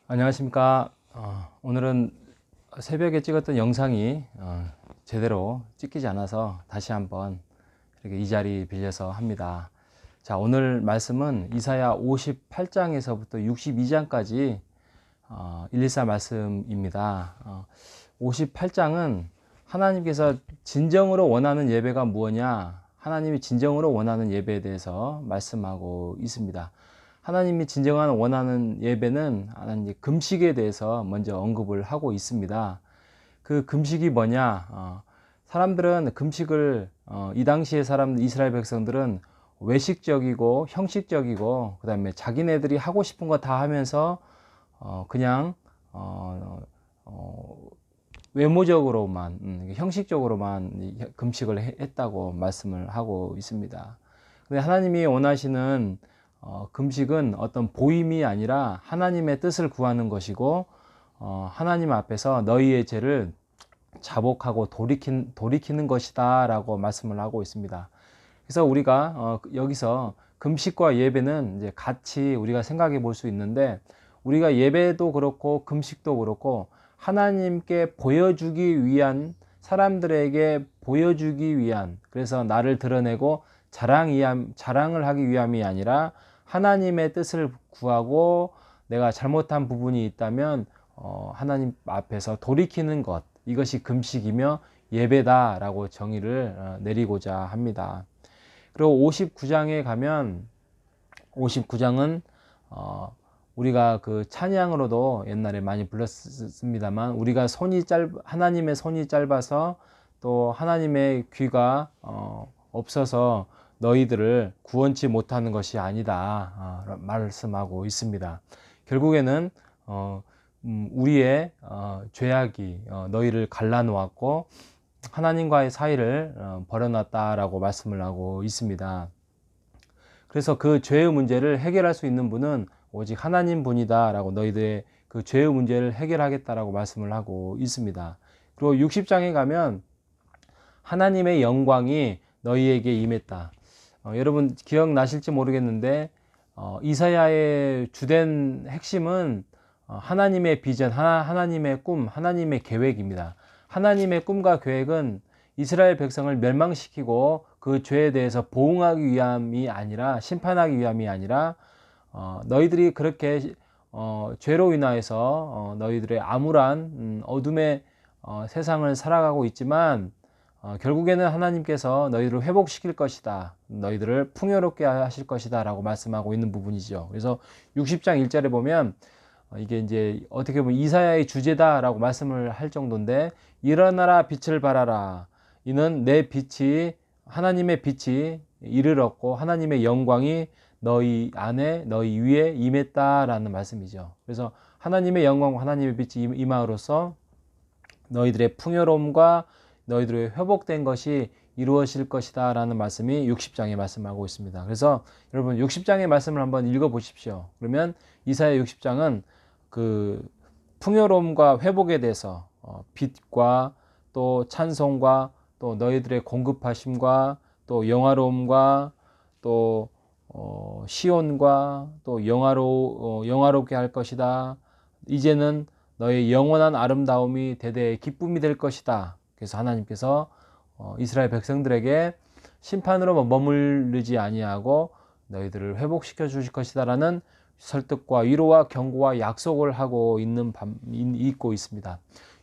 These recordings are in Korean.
안녕하십니까. 오늘은 새벽에 찍었던 영상이 제대로 찍히지 않아서 다시 한번 이렇게 이 자리 빌려서 합니다. 자, 오늘 말씀은 이사야 58장에서부터 62장까지 114 말씀입니다. 58장은 하나님께서 진정으로 원하는 예배가 무엇냐, 하나님이 진정으로 원하는 예배에 대해서 말씀하고 있습니다. 하나님이 진정한 원하는 예배는 하나님 금식에 대해서 먼저 언급을 하고 있습니다. 그 금식이 뭐냐? 사람들은 금식을 이 당시의 사람 이스라엘 백성들은 외식적이고 형식적이고 그다음에 자기네들이 하고 싶은 거 다 하면서 그냥 외모적으로만 형식적으로만 금식을 했다고 말씀을 하고 있습니다. 근데 하나님이 원하시는 금식은 어떤 보임이 아니라 하나님의 뜻을 구하는 것이고 하나님 앞에서 너희의 죄를 자복하고 돌이키는 것이다 라고 말씀을 하고 있습니다. 그래서 우리가 여기서 금식과 예배는 이제 같이 우리가 생각해 볼 수 있는데, 우리가 예배도 그렇고 금식도 그렇고 하나님께 보여주기 위한, 사람들에게 보여주기 위한, 그래서 나를 드러내고 자랑을 하기 위함이 아니라 하나님의 뜻을 구하고 내가 잘못한 부분이 있다면 하나님 앞에서 돌이키는 것, 이것이 금식이며 예배다라고 정의를 내리고자 합니다. 그리고 59장에 가면, 59장은 우리가 그 찬양으로도 옛날에 많이 불렀습니다만, 우리가 하나님의 손이 짧아서 또 하나님의 귀가 없어서 너희들을 구원치 못하는 것이 아니다 말씀하고 있습니다. 결국에는 우리의 죄악이 너희를 갈라놓았고 하나님과의 사이를 벌여놨다라고 말씀을 하고 있습니다. 그래서 그 죄의 문제를 해결할 수 있는 분은 오직 하나님 분이다라고, 너희들의 그 죄의 문제를 해결하겠다라고 말씀을 하고 있습니다. 그리고 60장에 가면 하나님의 영광이 너희에게 임했다. 여러분 기억나실지 모르겠는데 이사야의 주된 핵심은 하나님의 비전, 하나님의 꿈, 하나님의 계획입니다. 하나님의 꿈과 계획은 이스라엘 백성을 멸망시키고 그 죄에 대해서 보응하기 위함이 아니라, 심판하기 위함이 아니라 너희들이 그렇게 죄로 인하여서 너희들의 암울한 어둠의 세상을 살아가고 있지만 결국에는 하나님께서 너희들을 회복시킬 것이다, 너희들을 풍요롭게 하실 것이다 라고 말씀하고 있는 부분이죠. 그래서 60장 1절에 보면 이게 이제 어떻게 보면 이사야의 주제다라고 말씀을 할 정도인데, 일어나라 빛을 발하라, 이는 내 빛이, 하나님의 빛이 이르렀고 하나님의 영광이 너희 안에 너희 위에 임했다라는 말씀이죠. 그래서 하나님의 영광과 하나님의 빛이 임함으로써 너희들의 풍요로움과 너희들의 회복된 것이 이루어질 것이다 라는 말씀이 60장에 말씀하고 있습니다. 그래서 여러분 60장의 말씀을 한번 읽어 보십시오. 그러면 이사야 60장은 그 풍요로움과 회복에 대해서 빛과 또 찬송과 또 너희들의 공급하심과 또 영화로움과 또 시온과 또 영화롭게 할 것이다. 이제는 너의 영원한 아름다움이 대대의 기쁨이 될 것이다. 그래서 하나님께서 이스라엘 백성들에게 심판으로 머무르지 아니하고 너희들을 회복시켜 주실 것이다라는 설득과 위로와 경고와 약속을 하고 있고 있습니다.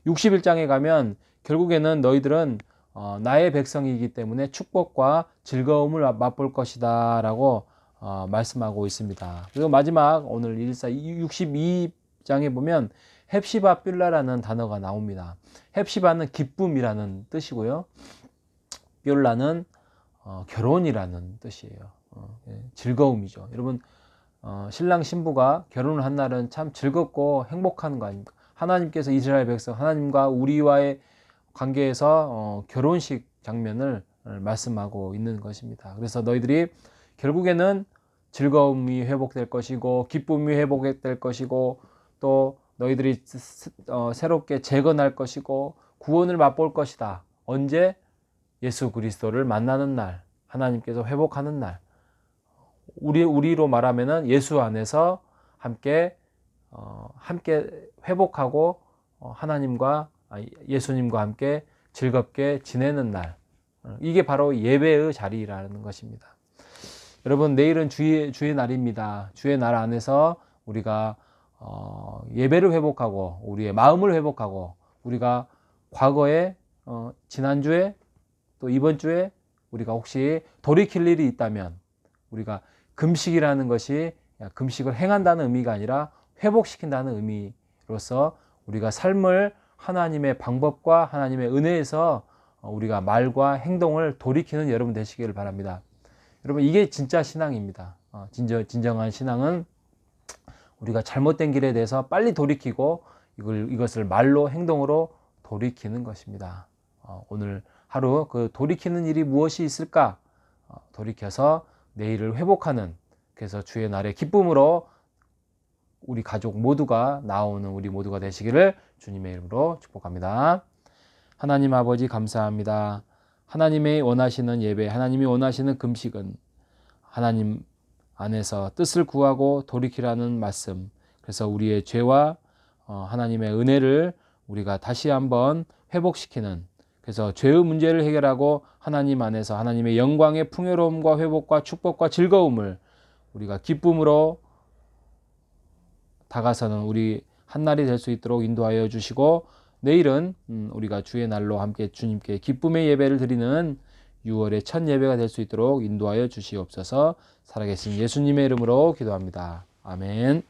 61장에 가면 결국에는 너희들은 나의 백성이기 때문에 축복과 즐거움을 맛볼 것이다 라고 말씀하고 있습니다. 그리고 마지막 오늘 62장에 보면 헵시바 뷸라라는 단어가 나옵니다. 헵시바는 기쁨이라는 뜻이고요, 뷸라는 결혼이라는 뜻이에요. 즐거움이죠. 여러분 신랑 신부가 결혼을 한 날은 참 즐겁고 행복한 거 아닙니까? 하나님께서 이스라엘 백성, 하나님과 우리와의 관계에서 결혼식 장면을 말씀하고 있는 것입니다. 그래서 너희들이 결국에는 즐거움이 회복될 것이고 기쁨이 회복될 것이고 또 너희들이 새롭게 재건할 것이고 구원을 맛볼 것이다. 언제? 예수 그리스도를 만나는 날, 하나님께서 회복하는 날. 우리로 말하면은 예수 안에서 함께 함께 회복하고 하나님과 예수님과 함께 즐겁게 지내는 날, 이게 바로 예배의 자리라는 것입니다. 여러분, 내일은 주의 날입니다. 주의 날 안에서 우리가 예배를 회복하고 우리의 마음을 회복하고 우리가 과거에 지난주에 또 이번 주에 우리가 혹시 돌이킬 일이 있다면 우리가 금식이라는 것이 금식을 행한다는 의미가 아니라 회복시킨다는 의미로서 우리가 삶을 하나님의 방법과 하나님의 은혜에서 우리가 말과 행동을 돌이키는 여러분 되시기를 바랍니다. 여러분, 이게 진짜 신앙입니다. 진정한 신앙은 우리가 잘못된 길에 대해서 빨리 돌이키고 이것을 말로 행동으로 돌이키는 것입니다. 오늘 하루 그 돌이키는 일이 무엇이 있을까? 돌이켜서 내일을 회복하는, 그래서 주의 날의 기쁨으로 우리 가족 모두가 나오는 우리 모두가 되시기를 주님의 이름으로 축복합니다. 하나님 아버지 감사합니다. 하나님의 원하시는 예배, 하나님이 원하시는 금식은 하나님 안에서 뜻을 구하고 돌이키라는 말씀, 그래서 우리의 죄와 하나님의 은혜를 우리가 다시 한번 회복시키는, 그래서 죄의 문제를 해결하고 하나님 안에서 하나님의 영광의 풍요로움과 회복과 축복과 즐거움을 우리가 기쁨으로 다가서는 우리 한날이 될 수 있도록 인도하여 주시고, 내일은 우리가 주의 날로 함께 주님께 기쁨의 예배를 드리는 6월의 첫 예배가 될 수 있도록 인도하여 주시옵소서. 살아계신 예수님의 이름으로 기도합니다. 아멘.